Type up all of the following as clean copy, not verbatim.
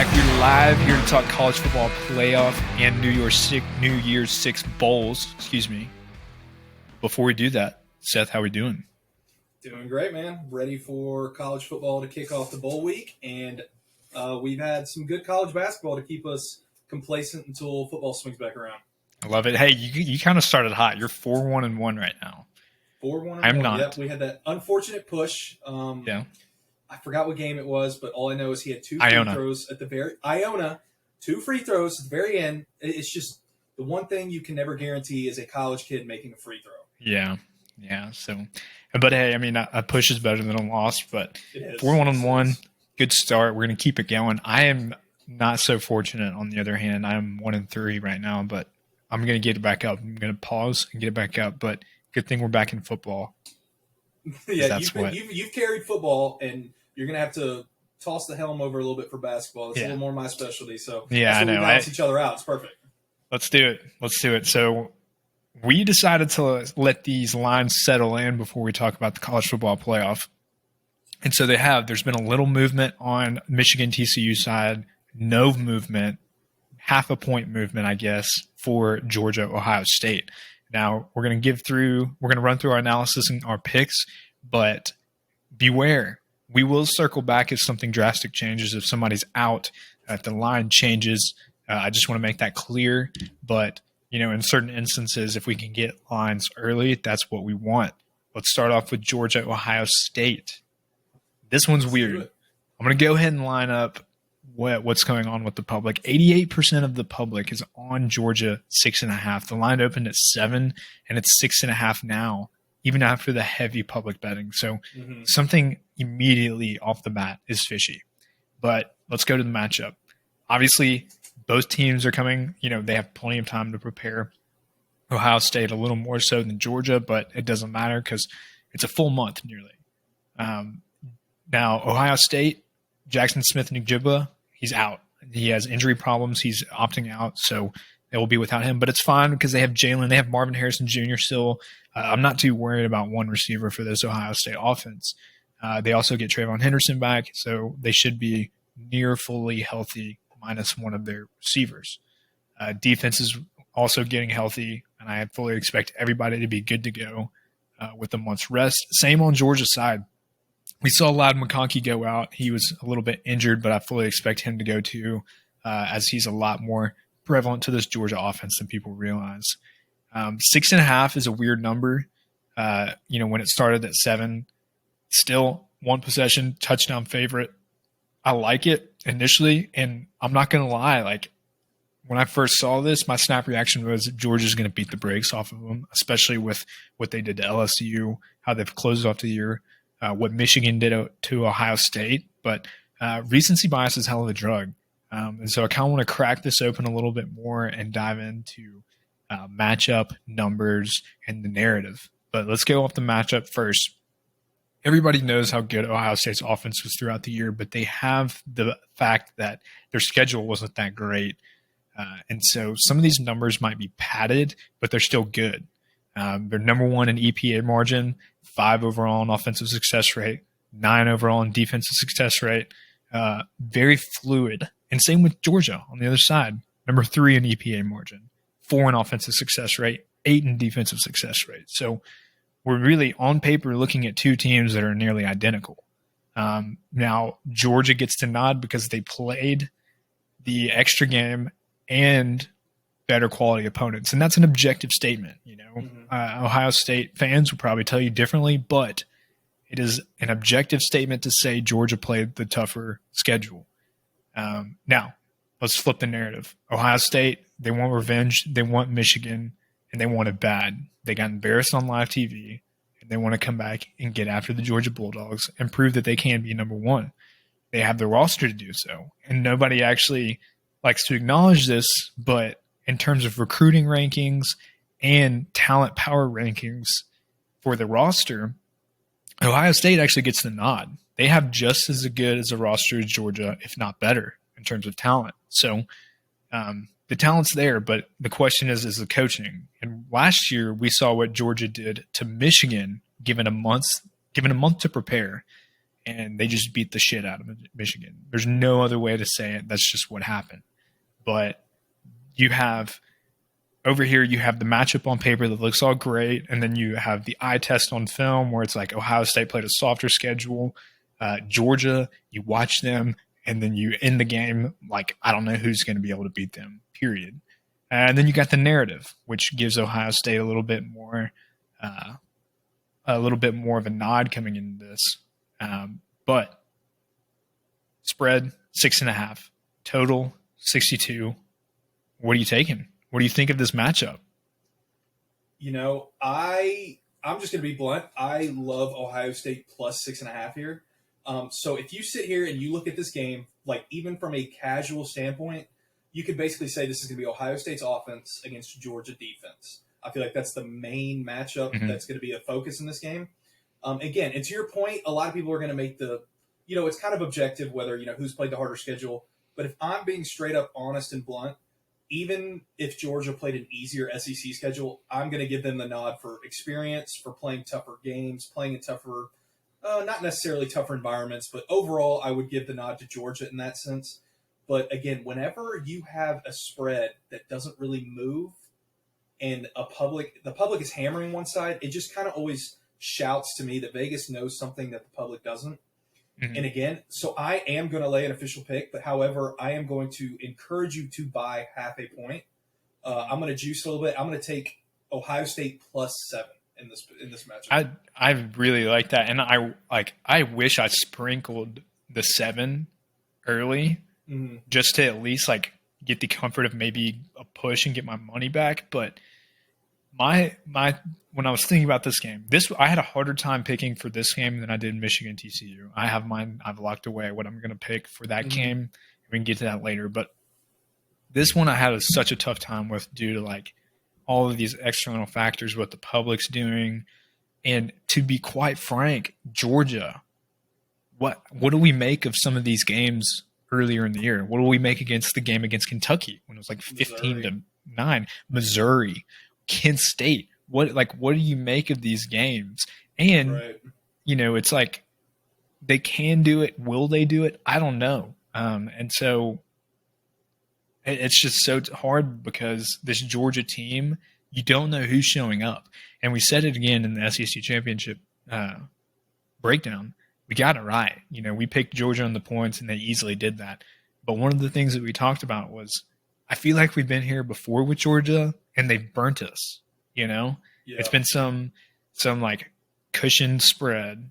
back. We're live here to talk college football playoff and New Year's Six bowls. Excuse me. Before we do that, Seth, how we doing? Doing great, man. Ready for college football to kick off the bowl week, and we've had some good college basketball to keep us complacent until football swings back around. I love it. Hey, you kind of started hot. You're 4-1-1 right now. 4-1. I'm not. Yep, we had that unfortunate push. Yeah. I forgot what game it was, but all I know is he had two Iona. free throws at the very two free throws at the very end. It's just the one thing you can never guarantee is a college kid making a free throw. Yeah. So, but hey, I mean, a push is better than a loss. But 4-1-1, good start. We're gonna keep it going. I am not so fortunate. On the other hand, I'm 1-3 right now, but I'm gonna get it back up. I'm gonna pause and get it back up. But good thing we're back in football. Yeah, you've carried football, and you're going to have to toss the helm over a little bit for basketball. It's a little more my specialty. So yeah, I know. We balance each other out. It's perfect. Let's do it. So we decided to let these lines settle in before we talk about the college football playoff. And so there's been a little movement on Michigan TCU side, no movement, half a point movement, I guess, for Georgia, Ohio State. Now we're going to run through our analysis and our picks, but beware. We will circle back if something drastic changes, if somebody's out, if the line changes. I just want to make that clear. But, in certain instances, if we can get lines early, that's what we want. Let's start off with Georgia, Ohio State. This one's weird. I'm going to go ahead and line up what's going on with the public. 88% of the public is on Georgia 6.5. The line opened at 7, and it's 6.5 now, even after the heavy public betting. So something immediately off the bat is fishy. But let's go to the matchup. Obviously, both teams are coming. They have plenty of time to prepare. Ohio State a little more so than Georgia, but it doesn't matter because it's a full month nearly. Now, Ohio State, Jackson Smith-Njigba, he's out. He has injury problems. He's opting out, so they will be without him. But it's fine because they have Jalen. They have Marvin Harrison Jr. still. I'm not too worried about one receiver for this Ohio State offense. They also get Trayvon Henderson back, so they should be near fully healthy minus one of their receivers. Defense is also getting healthy, and I fully expect everybody to be good to go with a month's rest. Same on Georgia's side. We saw Ladd McConkey go out. He was a little bit injured, but I fully expect him to go too, as he's a lot more prevalent to this Georgia offense than people realize. 6.5 is a weird number. When it started at 7, still one possession touchdown favorite. I like it initially, and I'm not going to lie. Like when I first saw this, my snap reaction was Georgia's going to beat the brakes off of them, especially with what they did to LSU, how they've closed off the year, what Michigan did to Ohio State. But recency bias is hell of a drug. And so I kind of want to crack this open a little bit more and dive into matchup, numbers, and the narrative. But let's go off the matchup first. Everybody knows how good Ohio State's offense was throughout the year, but they have the fact that their schedule wasn't that great. And so some of these numbers might be padded, but they're still good. They're number 1 in EPA margin, 5 overall in offensive success rate, 9 overall in defensive success rate. Very fluid. And same with Georgia on the other side. Number 3 in EPA margin, 4 in offensive success rate, 8 in defensive success rate. So we're really on paper looking at two teams that are nearly identical. Now, Georgia gets to nod because they played the extra game and better quality opponents. And that's an objective statement. Ohio State fans would probably tell you differently, but it is an objective statement to say Georgia played the tougher schedule. Now, let's flip the narrative. Ohio State, they want revenge. They want Michigan, and they want it bad. They got embarrassed on live TV, and they want to come back and get after the Georgia Bulldogs and prove that they can be number 1. They have the roster to do so, and nobody actually likes to acknowledge this, but in terms of recruiting rankings and talent power rankings for the roster, Ohio State actually gets the nod. They have just as good as a roster as Georgia, if not better, in terms of talent. So the talent's there, but the question is the coaching. And last year we saw what Georgia did to Michigan, given a month to prepare. and they just beat the shit out of Michigan. There's no other way to say it. That's just what happened. But you have over here, you have the matchup on paper that looks all great, and then you have the eye test on film where it's like Ohio State played a softer schedule. Georgia, you watch them, and then you end the game like, I don't know who's going to be able to beat them, period. And then you got the narrative, which gives Ohio State a little bit more of a nod coming into this. But spread 6.5, total 62. What are you taking? What do you think of this matchup? I'm just going to be blunt. I love Ohio State plus 6.5 here. So if you sit here and you look at this game, like even from a casual standpoint, you could basically say this is going to be Ohio State's offense against Georgia defense. I feel like that's the main matchup that's going to be a focus in this game. Again, and to your point, a lot of people are going to make it's kind of objective whether, who's played the harder schedule. But if I'm being straight up honest and blunt, even if Georgia played an easier SEC schedule, I'm going to give them the nod for experience, for playing tougher games, playing in tougher, not necessarily tougher environments, but overall, I would give the nod to Georgia in that sense. But again, whenever you have a spread that doesn't really move and the public is hammering one side, it just kind of always shouts to me that Vegas knows something that the public doesn't. Mm-hmm. And again, so I am going to lay an official pick, but however, I am going to encourage you to buy half a point. I'm going to juice a little bit. I'm going to take Ohio State plus 7 in this matchup. I really like that, and I wish I sprinkled the 7 early, just to at least get the comfort of maybe a push and get my money back. But my when I was thinking about this game, I had a harder time picking for this game than I did Michigan TCU. I have mine. I've locked away what I'm going to pick for that game. We can get to that later. But this one I had such a tough time with due to all of these external factors, what the public's doing, and to be quite frank, Georgia. What do we make of some of these games earlier in the year? What do we make against the game against Kentucky when it was 15-9? Missouri, Kent State. What do you make of these games? And it's they can do it. Will they do it? I don't know. And so it's just so hard because this Georgia team, you don't know who's showing up. And we said it again in the SEC championship breakdown. We got it right. We picked Georgia on the points, and they easily did that. But one of the things that we talked about was I feel like we've been here before with Georgia, and they've burnt us. It's been some cushioned spread,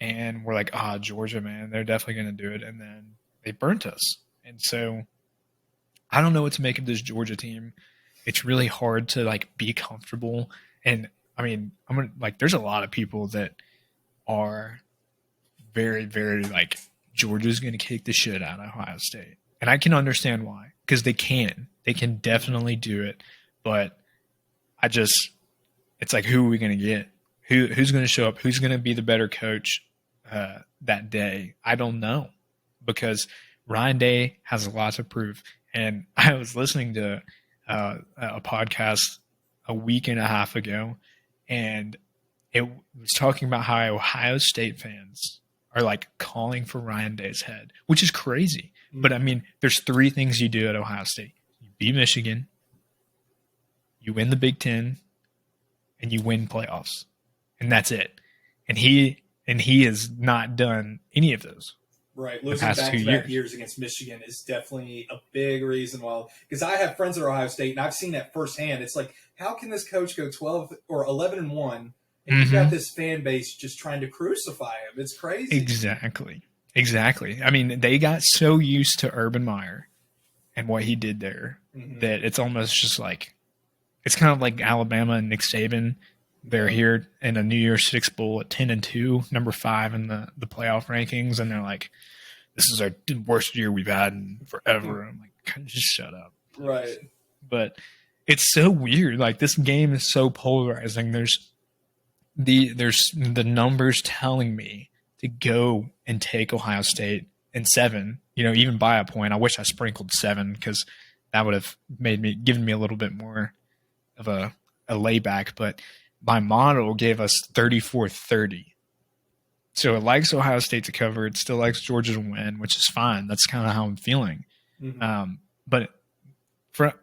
and we're like, Georgia, man, they're definitely going to do it. And then they burnt us. And so I don't know what to make of this Georgia team. It's really hard to be comfortable. And I mean, there's a lot of people that are very, very Georgia's going to kick the shit out of Ohio State. And I can understand why, because they can definitely do it. But it's who are we going to get? Who's going to show up? Who's going to be the better coach that day? I don't know, because Ryan Day has a lot to prove. And I was listening to a podcast a week and a half ago, and it was talking about how Ohio State fans are calling for Ryan Day's head, which is crazy. But I mean, there's 3 things you do at Ohio State. You beat Michigan, you win the Big Ten, and you win playoffs. And that's it. And he has not done any of those. Right. Losing back-to-back years against Michigan is definitely a big reason why. Because I have friends at Ohio State, and I've seen that firsthand. It's how can this coach go 12 or 11-1, and you've got this fan base just trying to crucify him? It's crazy. Exactly. I mean, they got so used to Urban Meyer and what he did there that it's almost just it's kind of like Alabama and Nick Saban. They're here in a New Year's Six Bowl at 10-2, number 5 in the playoff rankings, and they're like, "This is our worst year we've had in forever." I'm like, just shut up, please. Right? But it's so weird. This game is so polarizing. There's the numbers telling me to go and take Ohio State in 7. Even by a point. I wish I sprinkled 7 because that would have given me a little bit more of a layback, but my model gave us 34-30 So it likes Ohio State to cover. It still likes Georgia to win, which is fine. That's kind of how I'm feeling. But for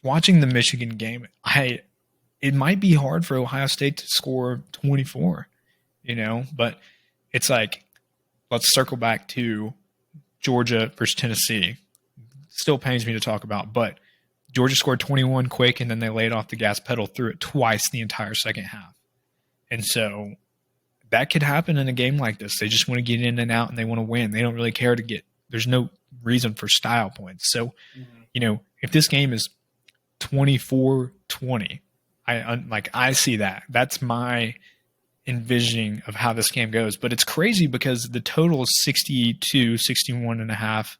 watching the Michigan game, it might be hard for Ohio State to score 24, but it's like, let's circle back to Georgia versus Tennessee. Still pains me to talk about, but Georgia scored 21 quick, and then they laid off the gas pedal through it twice the entire second half. And so that could happen in a game like this. They just want to get in and out, and they want to win. They don't really care to get – there's no reason for style points. So, if this game is 24-20, I see that. That's my envisioning of how this game goes. But it's crazy because the total is 62, 61 and a half.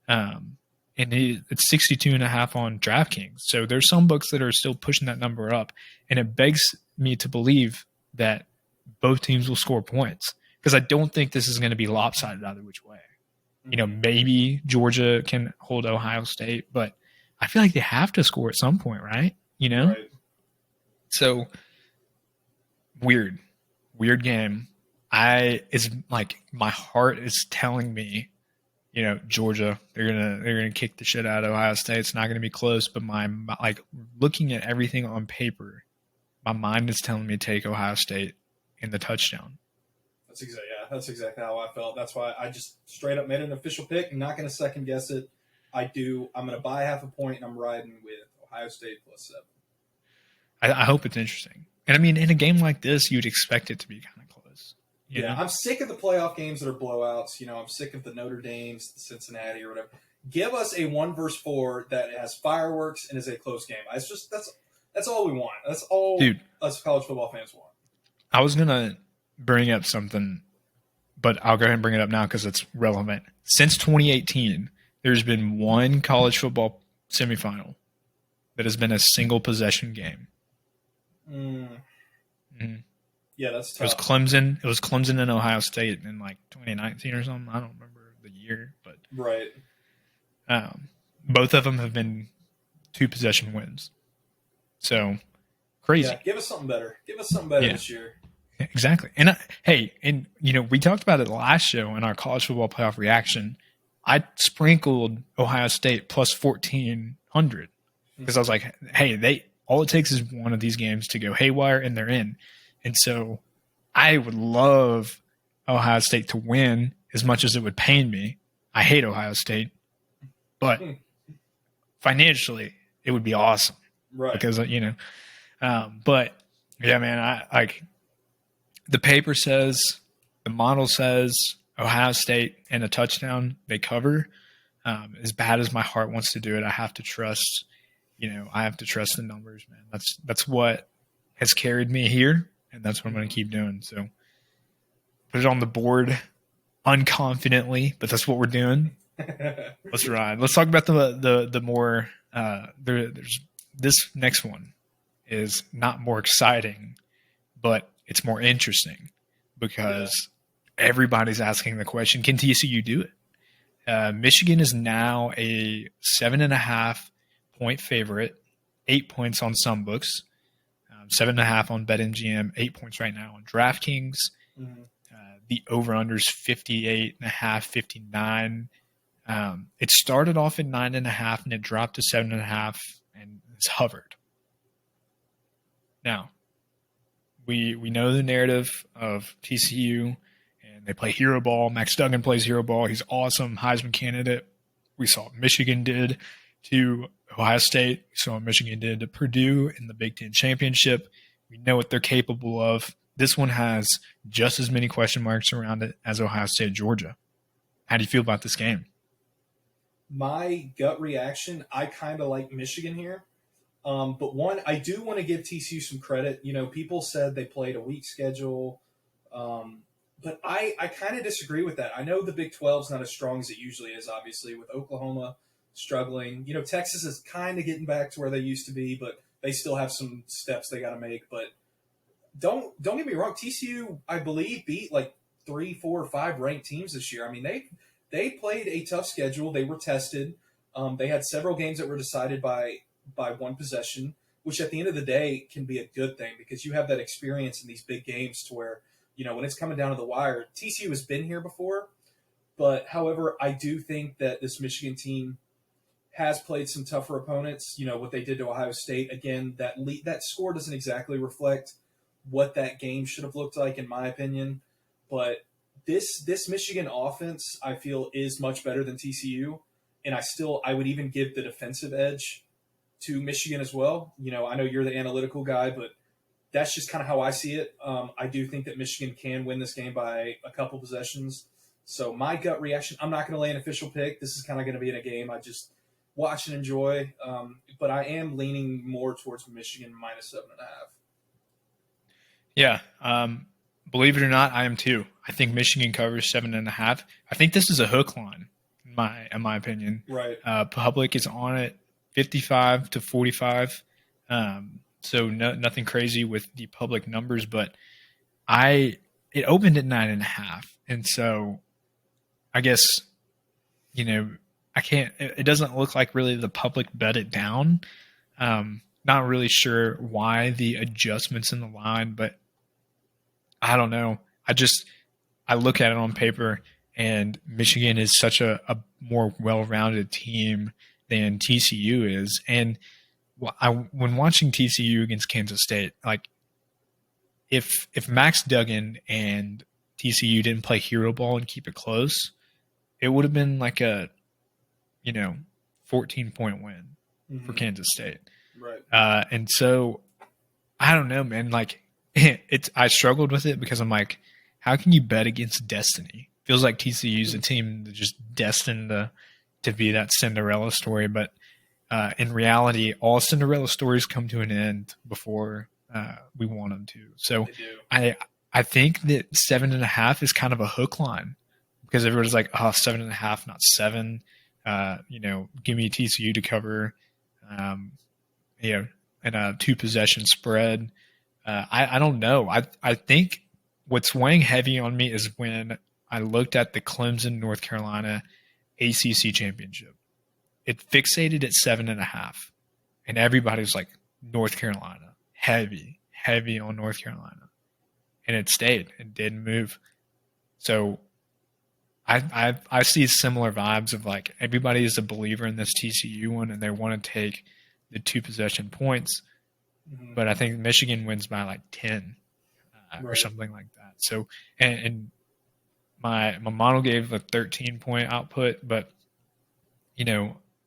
And it's 62 and a half on DraftKings. So there's some books that are still pushing that number up. And it begs me to believe that both teams will score points, because I don't think this is going to be lopsided either which way. Maybe Georgia can hold Ohio State, but I feel like they have to score at some point, right? Right. So weird game. It's like my heart is telling me, Georgia, they're gonna kick the shit out of Ohio State. It's not gonna be close, but looking at everything on paper, my mind is telling me to take Ohio State in the touchdown. That's exactly how I felt. That's why I just straight up made an official pick. I'm not going to second guess it. I'm going to buy half a point, and I'm riding with Ohio State +7. I hope it's interesting. And I mean, in a game like this, you'd expect it to be kind of close. Yeah, I'm sick of the playoff games that are blowouts. I'm sick of the Notre Dames, the Cincinnati, or whatever. Give us a 1-4 that has fireworks and is a close game. That's all we want. That's all us college football fans want. I was gonna bring up something, but I'll go ahead and bring it up now because it's relevant. Since 2018, there's been one college football semifinal that has been a single possession game. Yeah, that's tough. It was Clemson and Ohio State in 2019 or something. I don't remember the year, but right. Both of them have been 2 possession wins. So crazy. Yeah, give us something better. This year. Exactly. And we talked about it last show in our college football playoff reaction. I sprinkled Ohio State plus 1,400 because I was like, hey, all it takes is one of these games to go haywire and they're in. And so I would love Ohio State to win as much as it would pain me. I hate Ohio State, but financially it would be awesome. Right. Because, but yeah, man, the paper says, the model says Ohio State and a touchdown, they cover. As bad as my heart wants to do it, I have to trust, the numbers, man. That's what has carried me here, and that's what I'm going to keep doing. So put it on the board unconfidently, but that's what we're doing. Let's ride. Let's talk about the more there's this next one is not more exciting, but it's more interesting because everybody's asking the question, can TCU do it? Michigan is now a 7.5 point favorite, 8 points on some books, 7.5 on BetMGM, 8 points right now on DraftKings. The over-under is 58.5, 59. It started off at 9.5 and it dropped to 7.5 and it's hovered. Now, we know the narrative of TCU, and they play hero ball. Max Duggan plays hero ball. He's awesome, Heisman candidate. We saw what Michigan did to Ohio State. We saw what Michigan did to Purdue in the Big Ten Championship. We know what they're capable of. This one has just as many question marks around it as Ohio State, Georgia. How do you feel about this game? My gut reaction, I kind of like Michigan here. But one, I do want to give TCU some credit. People said they played a weak schedule. But I kind of disagree with that. I know the Big 12 is not as strong as it usually is, obviously, with Oklahoma struggling. Texas is kind of getting back to where they used to be, but they still have some steps they got to make. But don't get me wrong. TCU, I believe, beat 3, 4, or 5 ranked teams this year. I mean, they played a tough schedule. They were tested. They had several games that were decided by one possession, which at the end of the day can be a good thing because you have that experience in these big games to where when it's coming down to the wire, TCU has been here before. But however, I do think that this Michigan team has played some tougher opponents. What they did to Ohio State. Again, that score doesn't exactly reflect what that game should have looked like, in my opinion. But this Michigan offense, I feel, is much better than TCU, and I would even give the defensive edge to Michigan as well. I know you're the analytical guy, but that's just kind of how I see it. I do think that Michigan can win this game by a couple possessions. So my gut reaction, I'm not going to lay an official pick. This is kind of going to be in a game I just watch and enjoy. But I am leaning more towards Michigan -7.5. Yeah. Believe it or not, I am too. I think Michigan covers 7.5. I think this is a hook line, in my opinion. Right. Public is on it 55 to 45. So nothing crazy with the public numbers, but it opened at 9.5. And so I guess, I can't, it doesn't look like really the public bet it down. Not really sure why the adjustments in the line, but I don't know. I look at it on paper, and Michigan is such a more well-rounded team than TCU is. And when watching TCU against Kansas State, like if Max Duggan and TCU didn't play hero ball and keep it close, it would have been like a 14-point win for Kansas State. Right. And so I don't know, man. Like I struggled with it because I'm like, how can you bet against destiny? Feels like TCU's a team that's just destined to be that Cinderella story, but in reality, all Cinderella stories come to an end before we want them to. So I think that 7.5 is kind of a hook line because everybody's like, 7.5, not 7. Give me TCU to cover, and a 2-possession spread. I don't know. I think what's weighing heavy on me is when I looked at the Clemson North Carolina ACC championship. It fixated at 7.5, and everybody's like North Carolina, heavy on North Carolina, and it stayed and didn't move. So I see similar vibes of like everybody is a believer in this TCU one, and they want to take the 2-possession points, but I think Michigan wins by like 10 or something like that. So and my model gave a 13-point output, but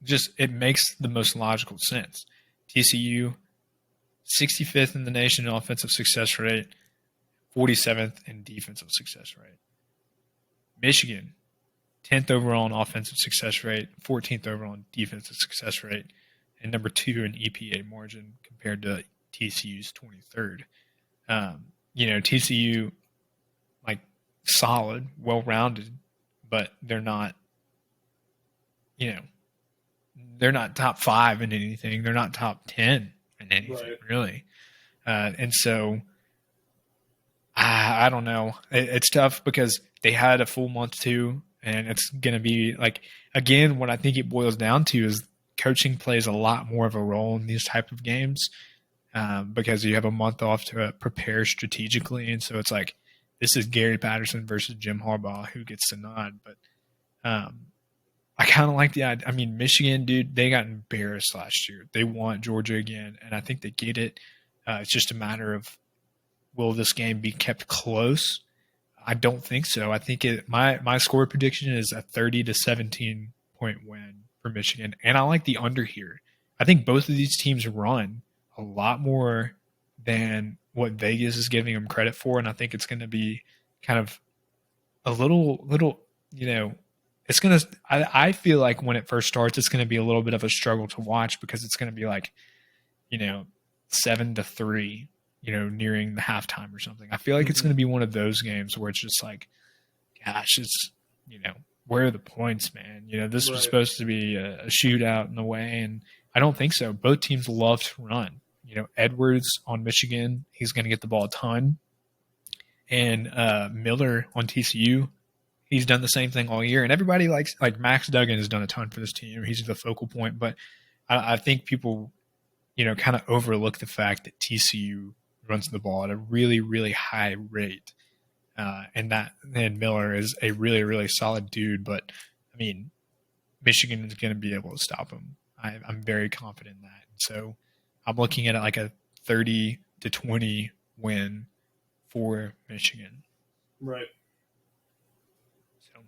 just it makes the most logical sense. TCU, 65th in the nation in offensive success rate, 47th in defensive success rate. Michigan, 10th overall in offensive success rate, 14th overall in defensive success rate, and number 2 in EPA margin compared to TCU's 23rd. TCU, like, solid, well-rounded, but they're not, they're not top 5 in anything. They're not top 10 in anything, really. And so I don't know. It's tough because they had a full month too, and it's going to be like, again, what I think it boils down to is coaching plays a lot more of a role in these type of games because you have a month off to prepare strategically. And so it's like, this is Gary Patterson versus Jim Harbaugh, who gets the nod. But I kind of like the idea. I mean, Michigan, dude, they got embarrassed last year. They want Georgia again, and I think they get it. It's just a matter of, will this game be kept close? I don't think so. I think my score prediction is a 30 to 17 point win for Michigan, and I like the under here. I think both of these teams run a lot more than what Vegas is giving them credit for, and I think it's going to be kind of a little, it's going to, I feel like when it first starts, it's going to be a little bit of a struggle to watch because it's going to be like, 7-3, nearing the halftime or something. I feel like it's going to be one of those games where it's just like, gosh, it's, where are the points, man? This was supposed to be a shootout in a way, and I don't think so. Both teams love to run. Edwards on Michigan, he's going to get the ball a ton. And Miller on TCU, he's done the same thing all year. And everybody likes, like Max Duggan has done a ton for this team. He's the focal point. But I think people, kind of overlook the fact that TCU runs the ball at a really, really high rate. and Miller is a really, really solid dude. But I mean, Michigan is going to be able to stop him. I'm very confident in that. So I'm looking at it like a 30-20 win for Michigan. Right. So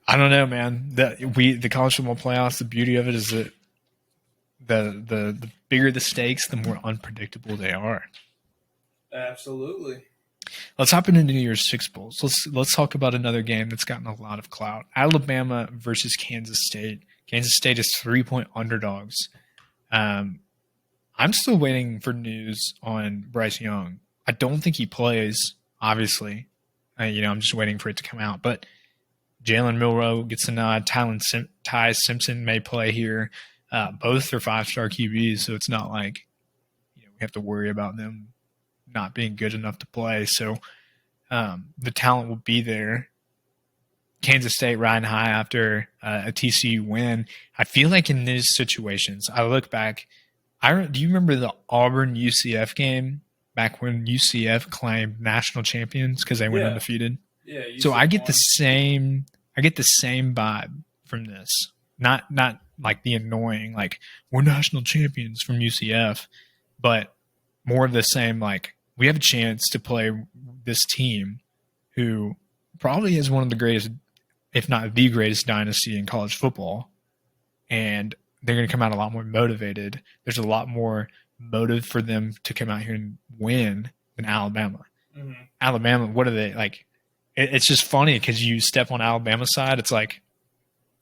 I don't know, man. The college football playoffs. The beauty of it is that the bigger the stakes, the more unpredictable they are. Absolutely. Let's hop into New Year's Six Bowls. Let's talk about another game that's gotten a lot of clout. Alabama versus Kansas State. Kansas State is 3-point underdogs. I'm still waiting for news on Bryce Young. I don't think he plays, obviously. I'm just waiting for it to come out. But Jalen Milroe gets a nod. Ty Simpson may play here. Both are 5-star QBs, so it's not like we have to worry about them not being good enough to play. So the talent will be there. Kansas State riding high after a TCU win. I feel like in these situations, I look back. Do you remember the Auburn UCF game back when UCF claimed national champions because they went undefeated? Yeah. So I get the same vibe from this. Not like the annoying like we're national champions from UCF, but more of the same like we have a chance to play this team who probably is one of the greatest, if not the greatest dynasty in college football. And they're going to come out a lot more motivated. There's a lot more motive for them to come out here and win than Alabama. Mm-hmm. Alabama, what are they like? It's just funny because you step on Alabama's side, it's like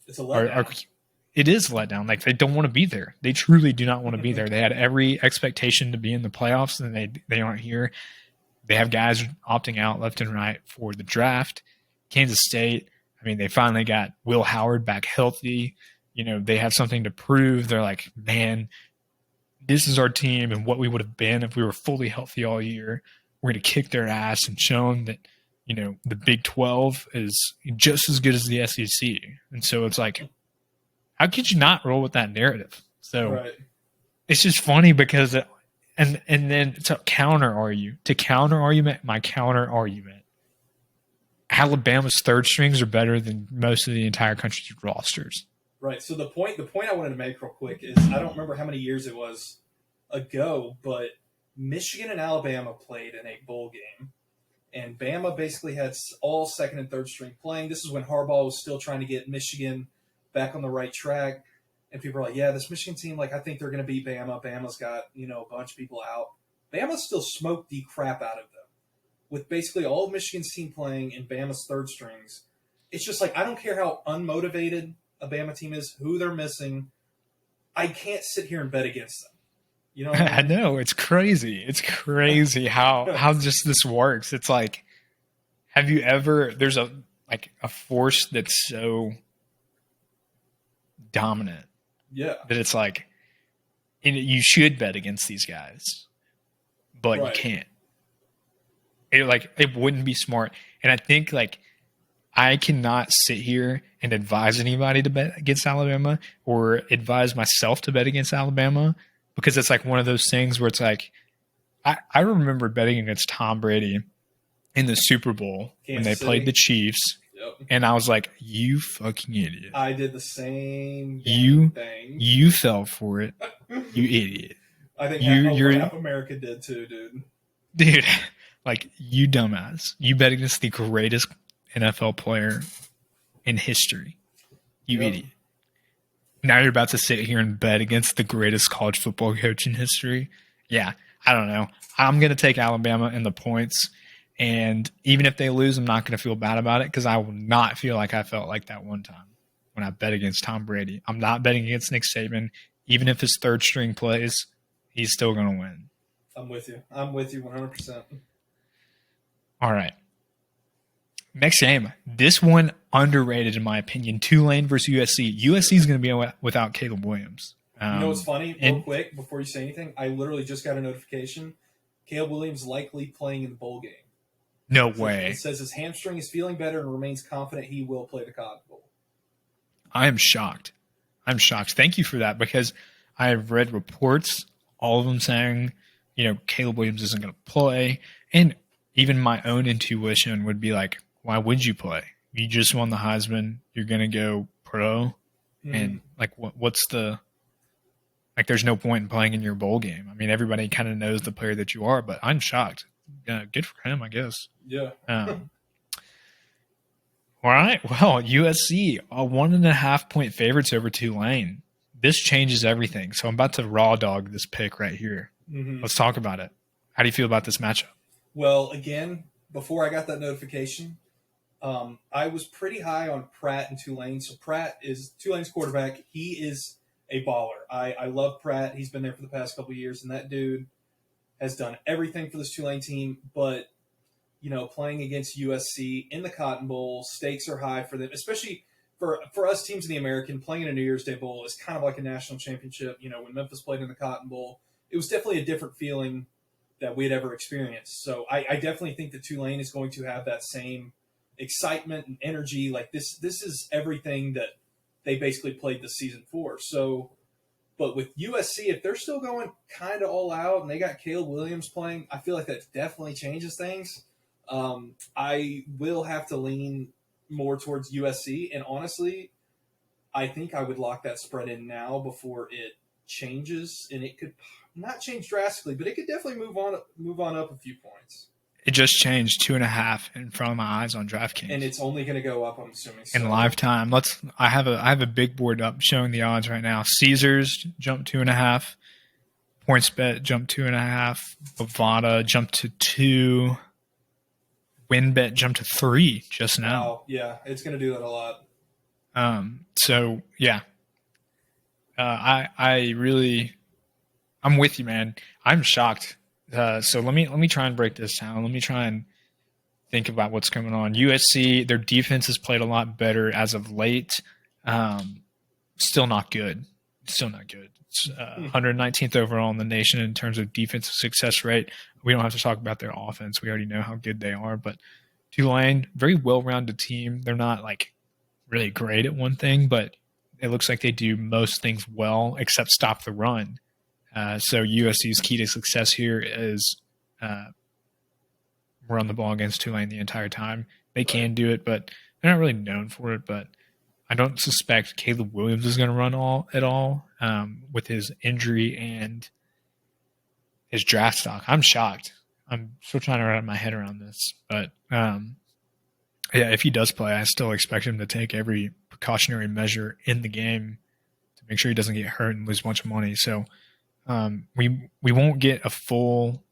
it's a letdown. It is a letdown. Like they don't want to be there. They truly do not want to be there. They had every expectation to be in the playoffs, and they aren't here. They have guys opting out left and right for the draft. Kansas State, I mean, they finally got Will Howard back healthy. They have something to prove. They're like, man, this is our team and what we would have been if we were fully healthy all year. We're going to kick their ass and show them that, the Big 12 is just as good as the SEC. And so it's like, how could you not roll with that narrative? So It's just funny because, and then to counter argument, my counter argument, Alabama's third strings are better than most of the entire country's rosters. Right. So the point I wanted to make real quick is I don't remember how many years it was ago, but Michigan and Alabama played in a bowl game, and Bama basically had all second and third string playing. This is when Harbaugh was still trying to get Michigan back on the right track, and people are like, yeah, this Michigan team, like, I think they're going to beat Bama. Bama's got, a bunch of people out. Bama still smoked the crap out of them with basically all of Michigan's team playing and Bama's third strings. It's just like, I don't care how unmotivated a Bama team is, who they're missing. I can't sit here and bet against them. You know what I mean? I know, it's crazy. It's crazy how just this works. It's like, have you ever, there's a force that's so dominant. Yeah. That it's like, and you should bet against these guys, but you can't. It wouldn't be smart. And I think I cannot sit here and advise anybody to bet against Alabama or advise myself to bet against Alabama because it's like one of those things where it's like, I remember betting against Tom Brady in the Super Bowl when they played the Chiefs. Yep. And I was like, you fucking idiot. I did the same thing. You fell for it. You idiot. I think half America did too, dude. Dude, you dumbass. You bet against the greatest NFL player in history. You idiot. Now you're about to sit here and bet against the greatest college football coach in history. Yeah, I don't know. I'm going to take Alabama in the points. And even if they lose, I'm not going to feel bad about it because I will not feel like I felt like that one time when I bet against Tom Brady. I'm not betting against Nick Saban. Even if his third string plays, he's still going to win. I'm with you. 100%. All right. Next game. This one underrated in my opinion. Tulane versus USC. USC is going to be without Caleb Williams. You know what's funny? Real quick, before you say anything, I literally just got a notification. Caleb Williams likely playing in the bowl game. No way. It says his hamstring is feeling better and remains confident he will play the Cotton Bowl. I am shocked. Thank you for that because I have read reports, all of them saying, Caleb Williams isn't going to play. And even my own intuition would be like, why would you play? You just won the Heisman. You're gonna go pro, Mm. and like, what's the like? There's no point in playing in your bowl game. I mean, everybody kind of knows the player that you are, but I'm shocked. Good for him, I guess. Yeah. Um, all right. Well, USC, 1.5 point favorites over Tulane. This changes everything. So I'm about to raw dog this pick right here. Mm-hmm. Let's talk about it. How do you feel about this matchup? Well, again, before I got that notification, I was pretty high on Pratt and Tulane. So Pratt is Tulane's quarterback. He is a baller. I love Pratt. He's been there for the past couple of years, and that dude has done everything for this Tulane team. But playing against USC in the Cotton Bowl, stakes are high for them, especially for us teams in the American. Playing in a New Year's Day Bowl is kind of like a national championship. When Memphis played in the Cotton Bowl, it was definitely a different feeling that we had ever experienced. So I definitely think that Tulane is going to have that same excitement and energy. Like this is everything that they basically played this season for. So, but with USC, if they're still going kind of all out and they got Caleb Williams playing, I feel like that definitely changes things. I will have to lean more towards USC, and honestly, I think I would lock that spread in now before it changes, and it could not change drastically, but it could definitely move on up a few points. It just changed 2.5 in front of my eyes on DraftKings, And it's only going to go up, I'm assuming. So. In live time. I have a big board up showing the odds right now. Caesars jumped 2.5. PointsBet jumped 2.5. Bovada jumped to 2. WinBet jumped to 3 just now. Wow. Yeah, it's going to do that a lot. So yeah, I'm with you, man. I'm shocked. So let me try and break this down. Let me try and think about what's going on. USC, their defense has played a lot better as of late. Still not good. Still not good. It's 119th overall in the nation in terms of defensive success rate. We don't have to talk about their offense. We already know how good they are. But Tulane, very well-rounded team. They're not like really great at one thing, but it looks like they do most things well except stop the run. So USC's key to success here is run the ball against Tulane the entire time. They can do it, but they're not really known for it. But I don't suspect Caleb Williams is going to run at all with his injury and his draft stock. I'm shocked. I'm still trying to wrap my head around this. But yeah, if he does play, I still expect him to take every precautionary measure in the game to make sure he doesn't get hurt and lose a bunch of money. So we won't get a full,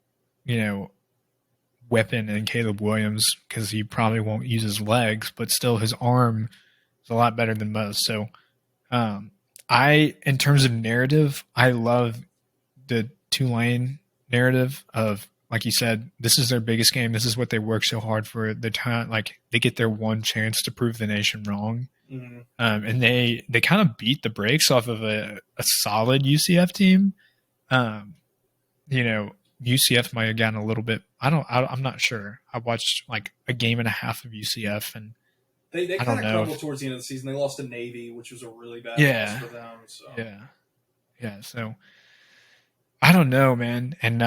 weapon in Caleb Williams because he probably won't use his legs, but still his arm is a lot better than most. So in terms of narrative, I love the Tulane narrative of, like you said, this is their biggest game. This is what they work so hard for. The time, like they get their one chance to prove the nation wrong. Mm-hmm. And they kind of beat the brakes off of a solid UCF team. UCF might have gotten a little bit. I'm not sure. I watched like a game and a half of UCF, and they kind of crumbled towards the end of the season. They lost to Navy, which was a really bad loss for them. So. Yeah. So I don't know, man. And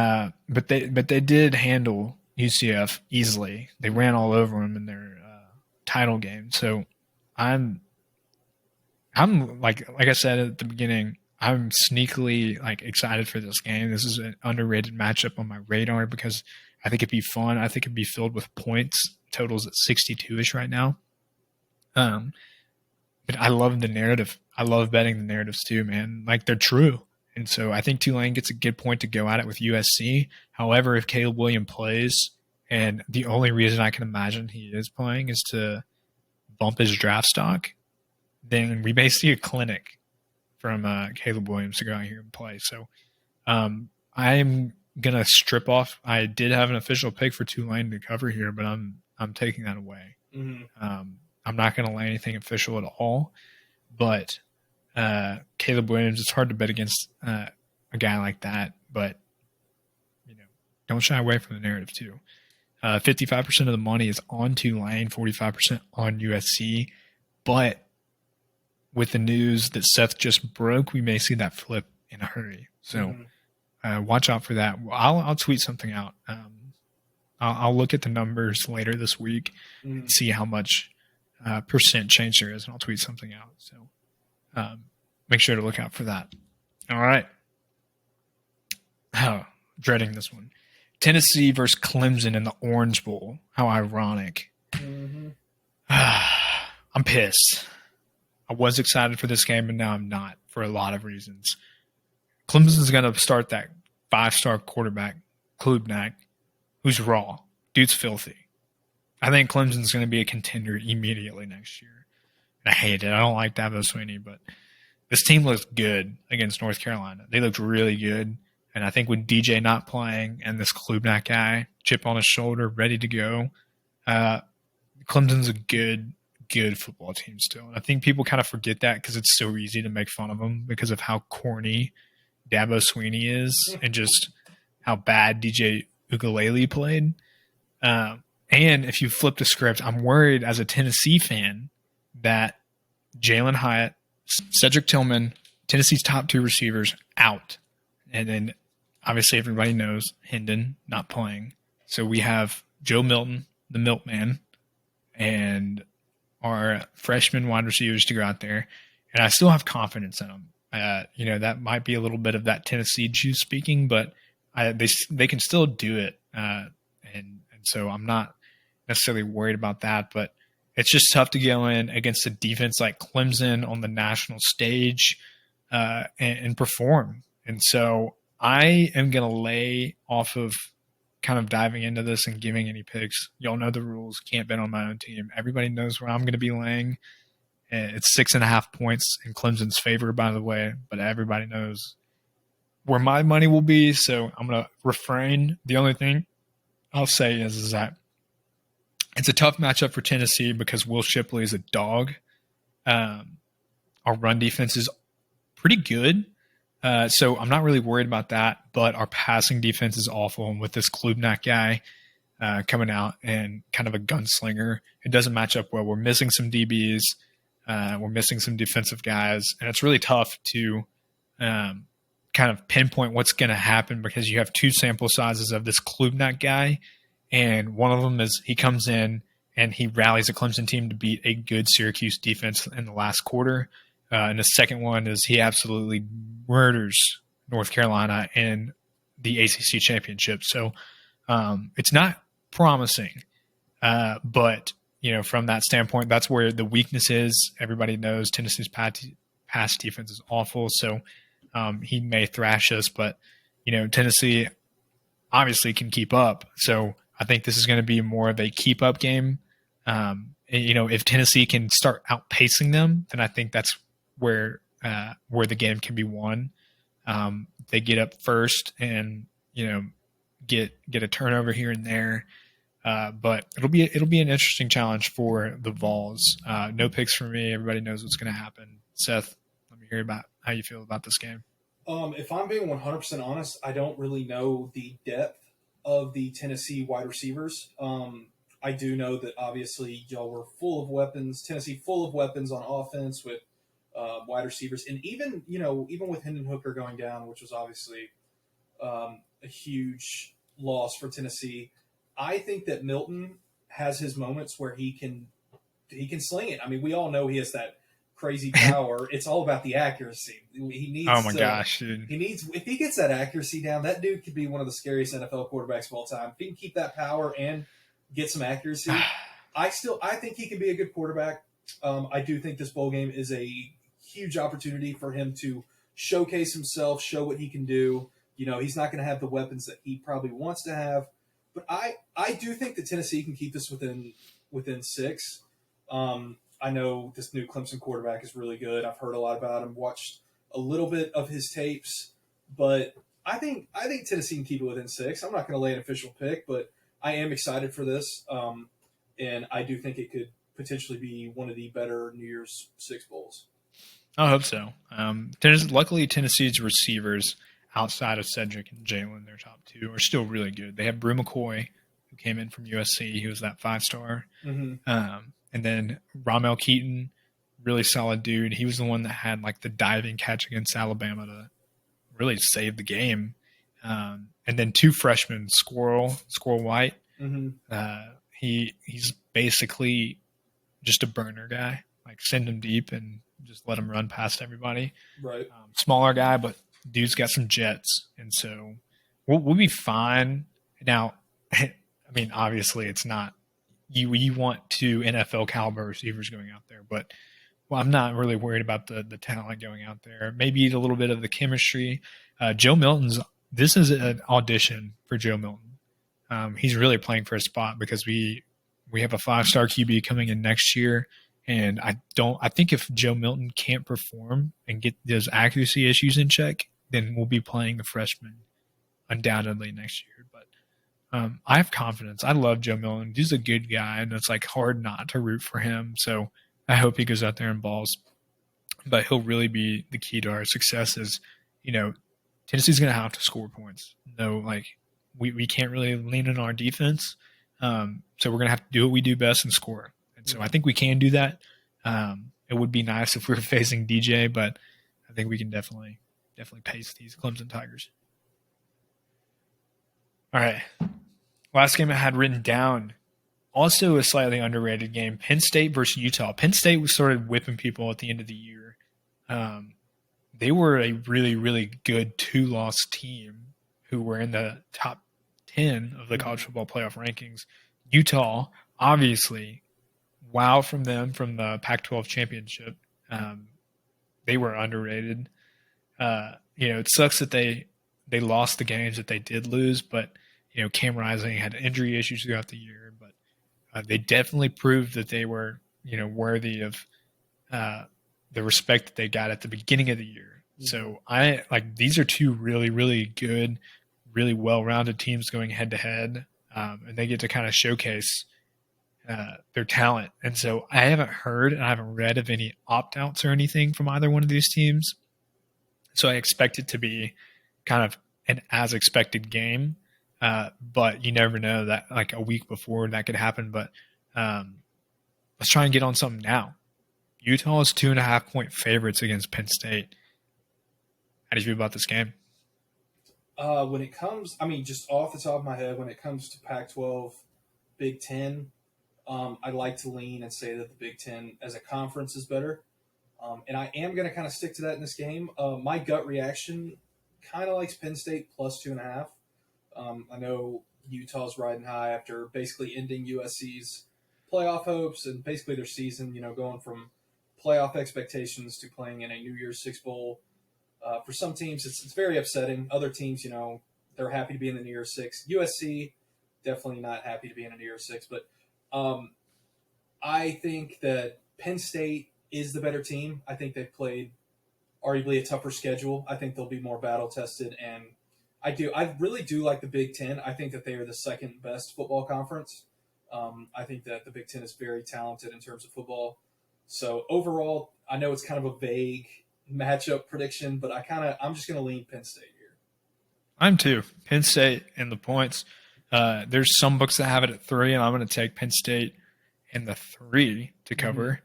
but they did handle UCF easily. They ran all over them in their title game. So I'm like I said at the beginning, I'm sneakily like excited for this game. This is an underrated matchup on my radar because I think it'd be fun. I think it'd be filled with points. Totals at 62-ish right now. But I love the narrative. I love betting the narratives too, man. Like they're true. And so I think Tulane gets a good point to go at it with USC. However, if Caleb Williams plays, and the only reason I can imagine he is playing is to bump his draft stock, then we may see a clinic from Caleb Williams to go out here and play. So I'm going to strip off. I did have an official pick for Tulane to cover here, but I'm taking that away. Mm-hmm. I'm not going to lay anything official at all. But Caleb Williams, it's hard to bet against a guy like that. But, don't shy away from the narrative too. 55% of the money is on Tulane, 45% on USC. But with the news that Seth just broke, we may see that flip in a hurry. So watch out for that. I'll tweet something out. I'll look at the numbers later this week and Mm. see how much percent change there is, and I'll tweet something out. So make sure to look out for that. All right. Oh, dreading this one. Tennessee versus Clemson in the Orange Bowl. How ironic. Mm-hmm. I'm pissed. I was excited for this game, but now I'm not for a lot of reasons. Clemson's going to start that 5-star quarterback, Klubnik, who's raw. Dude's filthy. I think Clemson's going to be a contender immediately next year. And I hate it. I don't like Dabo Swinney, but this team looks good against North Carolina. They looked really good. And I think with DJ not playing and this Klubnik guy, chip on his shoulder, ready to go, Clemson's a good football team still. And I think people kind of forget that because it's so easy to make fun of them because of how corny Dabo Swinney is and just how bad DJ Ukulele played. And if you flip the script, I'm worried as a Tennessee fan that Jalen Hyatt, Cedric Tillman, Tennessee's top 2 receivers out. And then obviously everybody knows Hendon not playing. So we have Joe Milton, the Milkman, and our freshman wide receivers to go out there. And I still have confidence in them. That might be a little bit of that Tennessee juice speaking, but they can still do it. And so I'm not necessarily worried about that, but it's just tough to go in against a defense like Clemson on the national stage and perform. And so I am going to lay off of kind of diving into this and giving any picks. Y'all know the rules. Can't bet on my own team. Everybody knows where I'm going to be laying. It's 6.5 points in Clemson's favor, by the way, but everybody knows where my money will be. So I'm going to refrain. The only thing I'll say is that it's a tough matchup for Tennessee because Will Shipley is a dog. Our run defense is pretty good. So I'm not really worried about that, but our passing defense is awful. And with this Klubnik guy coming out and kind of a gunslinger, it doesn't match up well. We're missing some DBs. We're missing some defensive guys. And it's really tough to kind of pinpoint what's going to happen because you have 2 sample sizes of this Klubnik guy. And one of them is he comes in and he rallies a Clemson team to beat a good Syracuse defense in the last quarter. And the second one is he absolutely murders North Carolina in the ACC championship. So it's not promising. But, from that standpoint, that's where the weakness is. Everybody knows Tennessee's pass defense is awful. So he may thrash us. But, Tennessee obviously can keep up. So I think this is going to be more of a keep-up game. If Tennessee can start outpacing them, then I think that's where the game can be won. They get up first and get a turnover here and there, but it'll be an interesting challenge for the Vols. No picks for me. Everybody knows what's going to happen. Seth, let me hear about how you feel about this game. If I'm being 100% honest, I don't really know the depth of the Tennessee wide receivers. I do know that obviously y'all were full of weapons. Tennessee full of weapons on offense with wide receivers, and even with Hendon Hooker going down, which was obviously a huge loss for Tennessee. I think that Milton has his moments where he can sling it. I mean, we all know he has that crazy power. It's all about the accuracy. He needs. Oh my gosh, dude. He needs. If he gets that accuracy down, that dude could be one of the scariest NFL quarterbacks of all time. If he can keep that power and get some accuracy, I think he can be a good quarterback. I do think this bowl game is a huge opportunity for him to showcase himself, show what he can do. He's not going to have the weapons that he probably wants to have, but I do think that Tennessee can keep this within 6. I know this new Clemson quarterback is really good. I've heard a lot about him, watched a little bit of his tapes, but I think Tennessee can keep it within 6. I'm not going to lay an official pick, but I am excited for this, and I do think it could potentially be one of the better New Year's Six bowls. I hope so. Luckily, Tennessee's receivers outside of Cedric and Jalen, their top 2, are still really good. They have Brew McCoy, who came in from USC. He was that 5-star. Mm-hmm. And then Ramel Keaton, really solid dude. He was the one that had like the diving catch against Alabama to really save the game. And then 2 freshmen, Squirrel White, Mm-hmm. He's basically just a burner guy. Like send him deep and just let him run past everybody. Right. Smaller guy, but dude's got some jets, and so we'll be fine. Now, I mean, obviously, it's not you want two NFL caliber receivers going out there, but well, I'm not really worried about the talent going out there. Maybe a little bit of the chemistry. Joe Milton's. This is an audition for Joe Milton. He's really playing for a spot because we have a 5-star QB coming in next year, and I think if Joe Milton can't perform and get those accuracy issues in check, then we'll be playing the freshman undoubtedly next year. But I have confidence. I love Joe Milton. He's a good guy, and it's like hard not to root for him. So I hope he goes out there and balls. But he'll really be the key to our success. Is Tennessee's going to have to score points. No, like we can't really lean on our defense. So we're going to have to do what we do best and score. And so I think we can do that. It would be nice if we were facing DJ, but I think we can definitely pace these Clemson Tigers. All right. Last game I had written down, also a slightly underrated game, Penn State versus Utah. Penn State was started whipping people at the end of the year. They were a really, really good 2-loss team who were in the top 10 of the college football playoff rankings. Utah, obviously, wow from them from the Pac-12 championship. They were underrated. It sucks that they lost the games that they did lose, but Cam Rising had injury issues throughout the year, but they definitely proved that they were worthy of the respect that they got at the beginning of the year. So these are two really, really good, really well-rounded teams going head-to-head, and they get to kind of showcase their talent. And so I haven't heard and I haven't read of any opt-outs or anything from either one of these teams. So I expect it to be kind of an as-expected game, but you never know that like a week before that could happen. But let's try and get on something now. Utah is 2.5-point favorites against Penn State. How do you feel about this game? When it comes, just off the top of my head, when it comes to Pac-12, Big Ten, I like to lean and say that the Big Ten as a conference is better. And I am going to kind of stick to that in this game. My gut reaction kind of likes Penn State plus 2.5. I know Utah's riding high after basically ending USC's playoff hopes and basically their season, going from playoff expectations to playing in a New Year's Six Bowl. For some teams, it's very upsetting. Other teams, they're happy to be in the New Year's Six. USC, definitely not happy to be in a New Year's Six. But I think that Penn State is the better team. I think they've played arguably a tougher schedule. I think they'll be more battle-tested. And I really do like the Big Ten. I think that they are the second best football conference. I think that the Big Ten is very talented in terms of football. So overall, I know it's kind of a vague matchup prediction, but I'm just going to lean Penn State here. I'm too. Penn State and the points. There's some books that have it at 3, and I'm going to take Penn State and the 3 to cover.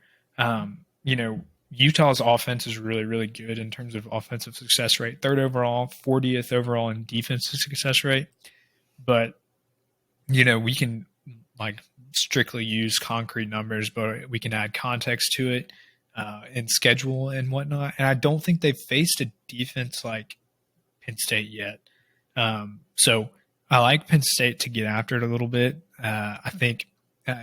Utah's offense is really, really good in terms of offensive success rate. 3rd overall, 40th overall in defensive success rate. But, we can strictly use concrete numbers, but we can add context to it and schedule and whatnot. And I don't think they've faced a defense like Penn State yet. So I like Penn State to get after it a little bit. I think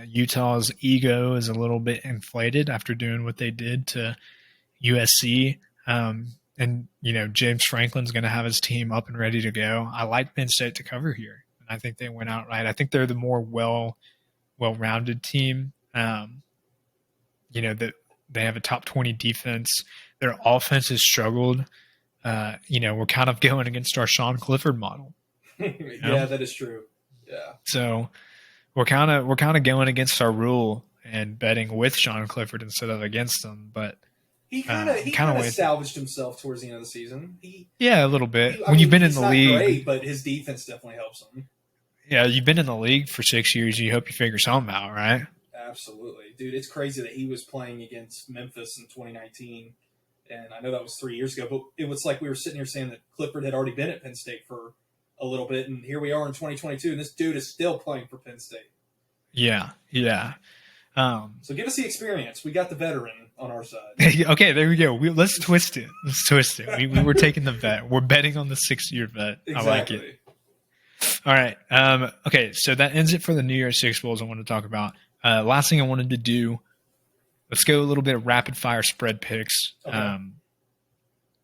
Utah's ego is a little bit inflated after doing what they did to USC. And James Franklin's going to have his team up and ready to go. I like Penn State to cover here. And I think they went out right. I think they're the more well-rounded team. That they have a top 20 defense. Their offense has struggled. We're kind of going against our Sean Clifford model. Yeah, that is true. Yeah. So we're kind of going against our rule and betting with Sean Clifford instead of against them. But he kind of salvaged himself towards the end of the season. A little bit. You've been in the league, great, but his defense definitely helps him. Yeah, you've been in the league for 6 years. You hope you figure something out, right? Absolutely. Dude, it's crazy that he was playing against Memphis in 2019, and I know that was 3 years ago, but it was like we were sitting here saying that Clifford had already been at Penn State for a little bit, and here we are in 2022, and this dude is still playing for Penn State. Yeah. So give us the experience. We got the veteran on our side. Okay, there we go. Let's twist it. We were taking the bet. We're betting on the 6-year bet. Exactly. I like it. All right. Okay, so that ends it for the New Year's Six Bowls I want to talk about. Last thing I wanted to do, let's go a little bit of rapid fire spread picks. Okay.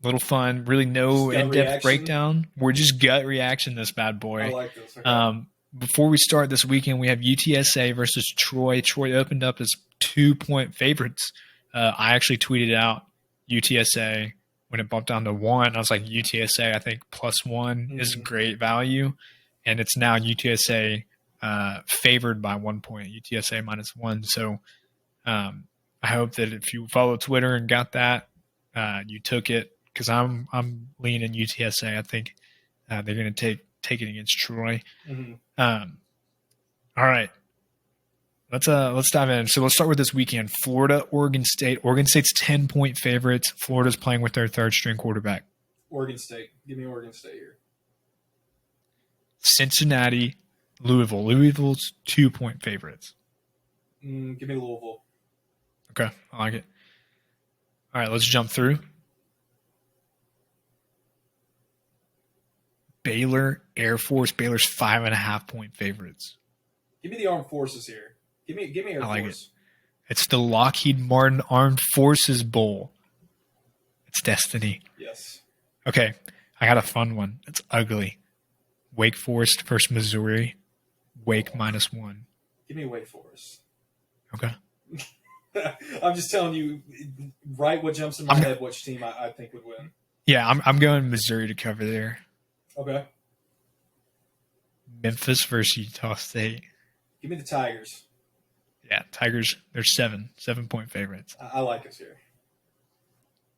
Little fun, really no in-depth breakdown. We're just gut reaction this bad boy. I like this. Okay. Before we start this weekend, we have UTSA versus Troy. Troy opened up as 2-point favorites. I actually tweeted out UTSA when it bumped down to 1. I was like, UTSA, I think +1 is great value. And it's now UTSA favored by 1 point, UTSA -1. So I hope that if you follow Twitter and got that, you took it, because I'm leaning UTSA. I think they're going to take it against Troy. Mm-hmm. All right. Let's dive in. So let's start with this weekend. Florida, Oregon State. Oregon State's 10-point favorites. Florida's playing with their third-string quarterback. Oregon State. Give me Oregon State here. Cincinnati, Louisville. Louisville's 2-point favorites. Give me Louisville. Okay, I like it. All right, let's jump through. Baylor, Air Force. Baylor's 5.5-point favorites. Give me the Armed Forces here. Give me Air Force. It's the Lockheed Martin Armed Forces Bowl. It's destiny. Yes. Okay, I got a fun one. It's ugly. Wake Forest versus Missouri. Wake -1. Give me Wake Forest. Okay. I'm just telling you, right what jumps in my head, which team I think would win. Yeah, I'm going Missouri to cover there. Okay. Memphis versus Utah State. Give me the Tigers. Yeah, Tigers, they're 7-point favorites. I like us here.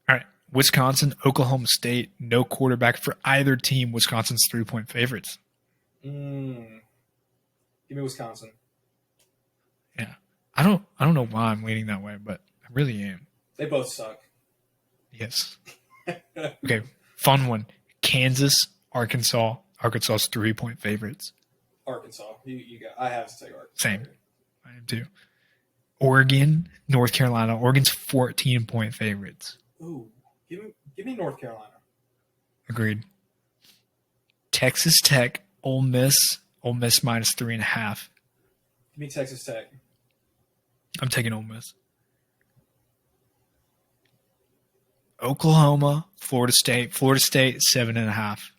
All right. Wisconsin, Oklahoma State, no quarterback for either team. Wisconsin's 3-point favorites. Give me Wisconsin. Yeah. I don't know why I'm leaning that way, but I really am. They both suck. Yes. Okay. Fun one. Kansas, Arkansas. Arkansas's 3-point favorites. Arkansas. You got. I have to take Arkansas. Same. I am too. Oregon, North Carolina. Oregon's 14-point favorites. Ooh. Give me North Carolina. Agreed. Texas Tech, Ole Miss. Ole Miss -3.5. Give me Texas Tech. I'm taking Ole Miss. Oklahoma, Florida State. Florida State 7.5.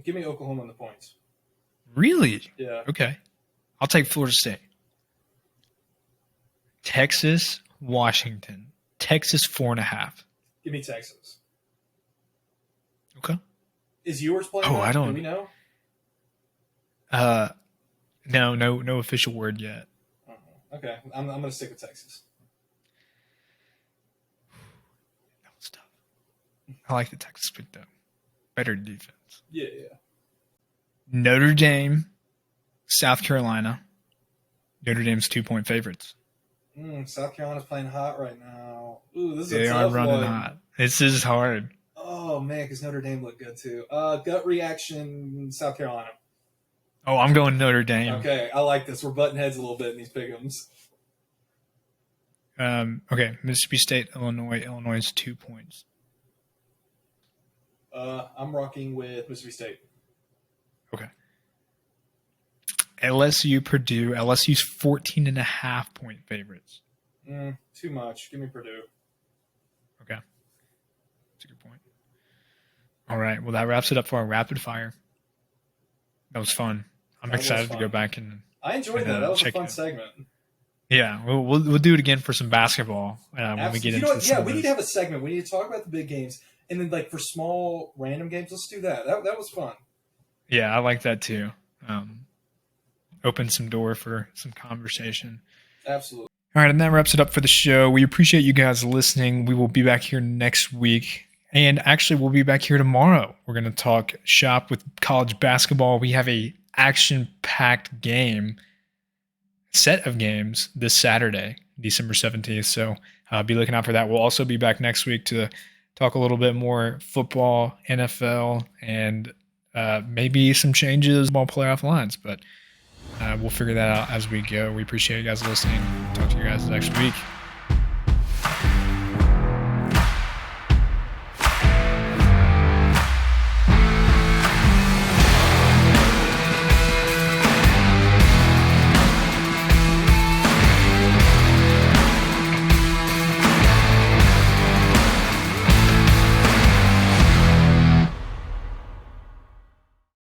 Give me Oklahoma in the points. Really? Yeah. Okay. I'll take Florida State. Texas, Washington. Texas 4.5. Give me Texas. Okay. Is yours playing? Oh, I don't. Do we know? No official word yet. Okay, I'm going to stick with Texas. That was tough. I like the Texas pick though. Better defense. Yeah. Notre Dame, South Carolina. Notre Dame's 2-point favorites. South Carolina's playing hot right now. Ooh, this is They a are tough running one. hot. This is hard. Oh man, because Notre Dame looked good too. Gut reaction, South Carolina. Oh, I'm going Notre Dame. Okay, I like this. We're butting heads a little bit in these pick'ems. Okay, Mississippi State, Illinois. Illinois is 2 points. I'm rocking with Mississippi State. Okay. LSU, Purdue. LSU's 14.5-point favorites. Too much. Give me Purdue. Okay. That's a good point. All right. Well, that wraps it up for our rapid fire. That was fun. I'm excited to go back and I enjoyed that. That was a fun it. segment. Yeah, we'll do it again for some basketball when we get into Yeah, we need to have a segment. We need to talk about the big games, and then like for small random games, let's do that. That was fun. Yeah, I like that too. Open some door for some conversation. Absolutely. All right, and that wraps it up for the show. We appreciate you guys listening. We will be back here next week. And actually, we'll be back here tomorrow. We're going to talk shop with college basketball. We have a action-packed set of games this Saturday, December 17th. So be looking out for that. We'll also be back next week to talk a little bit more football, NFL, and maybe some changes ball playoff lines, but we'll figure that out as we go. We appreciate you guys listening. Talk to you guys next week.